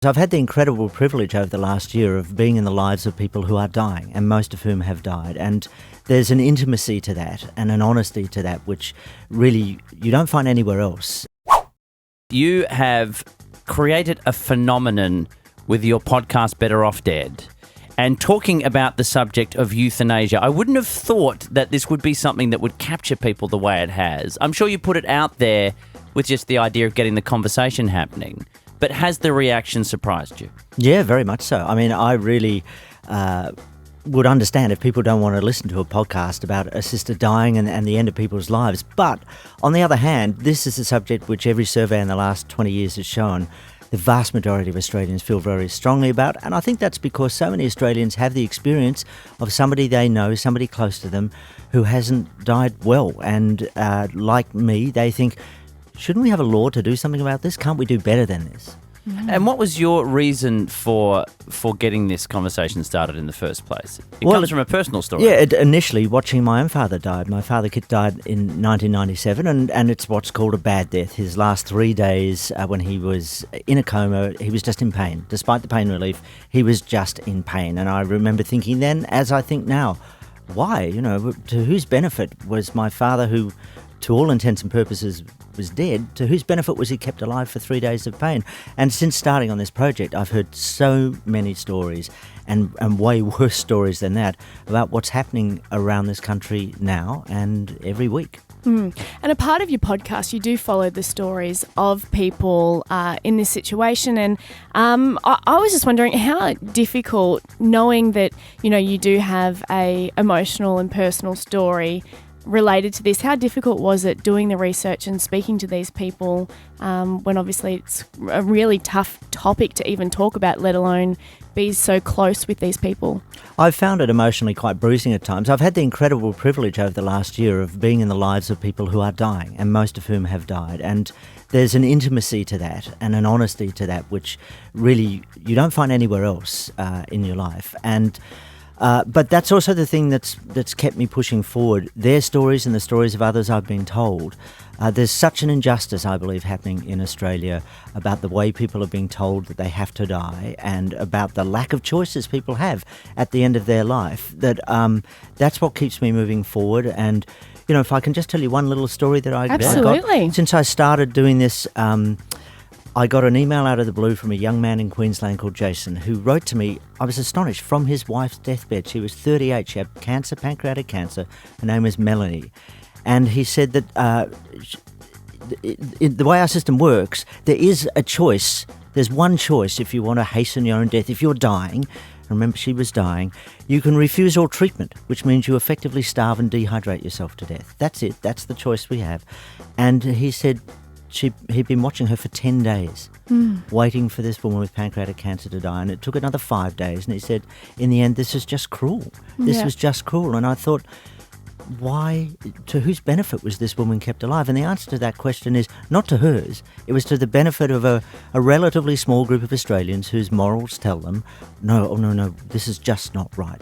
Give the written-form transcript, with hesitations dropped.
I've had the incredible privilege over the last year of being in the lives of people who are dying, and most of whom have died. And there's an intimacy to that and an honesty to that which really you don't find anywhere else. You have created a phenomenon with your podcast Better Off Dead and talking about the subject of euthanasia. I wouldn't have thought that this would be something that would capture people the way it has. I'm sure you put it out there with just the idea of getting the conversation happening. But has the reaction surprised you? Yeah, very much so. I mean, I really would understand if people don't want to listen to a podcast about a sister dying and the end of people's lives. But on the other hand, this is a subject which every survey in the last 20 years has shown the vast majority of Australians feel very strongly about. And I think that's because so many Australians have the experience of somebody they know, somebody close to them, who hasn't died well. And like me, they think, shouldn't we have a law to do something about this? Can't we do better than this? Mm-hmm. And what was your reason for getting this conversation started in the first place? It comes from a personal story. Yeah, initially watching my own father died. My father died in 1997 and it's what's called a bad death. His last 3 days when he was in a coma, he was just in pain. Despite the pain relief, he was just in pain. And I remember thinking then, as I think now, why? You know, to whose benefit was my father, who to all intents and purposes was dead, to whose benefit was he kept alive for 3 days of pain? And since starting on this project, I've heard so many stories and way worse stories than that about what's happening around this country now and every week. And a part of your podcast, you do follow the stories of people in this situation. And I was just wondering how difficult, knowing that, you know, you do have a emotional and personal story related to this, how difficult was it doing the research and speaking to these people when obviously it's a really tough topic to even talk about, let alone be so close with these people? I've found it emotionally quite bruising at times. I've had the incredible privilege over the last year of being in the lives of people who are dying, and most of whom have died. And there's an intimacy to that and an honesty to that which really you don't find anywhere else in your life. But that's also the thing that's kept me pushing forward. Their stories and the stories of others I've been told. There's such an injustice, I believe, happening in Australia about the way people are being told that they have to die and about the lack of choices people have at the end of their life. That's what keeps me moving forward. And, you know, if I can just tell you one little story that I got. Since I started doing this, I got an email out of the blue from a young man in Queensland called Jason, who wrote to me. I was astonished, from his wife's deathbed. She was 38. She had cancer, pancreatic cancer. Her name was Melanie. And he said that the way our system works, there is a choice. There's one choice if you want to hasten your own death. If you're dying, remember she was dying, you can refuse all treatment, which means you effectively starve and dehydrate yourself to death. That's it. That's the choice we have. And he said he'd been watching her for 10 days, waiting for this woman with pancreatic cancer to die. And it took another 5 days. And he said, in the end, this is just cruel. This was just cruel. And I thought, why, to whose benefit was this woman kept alive? And the answer to that question is not to hers. It was to the benefit of a relatively small group of Australians whose morals tell them, no, this is just not right.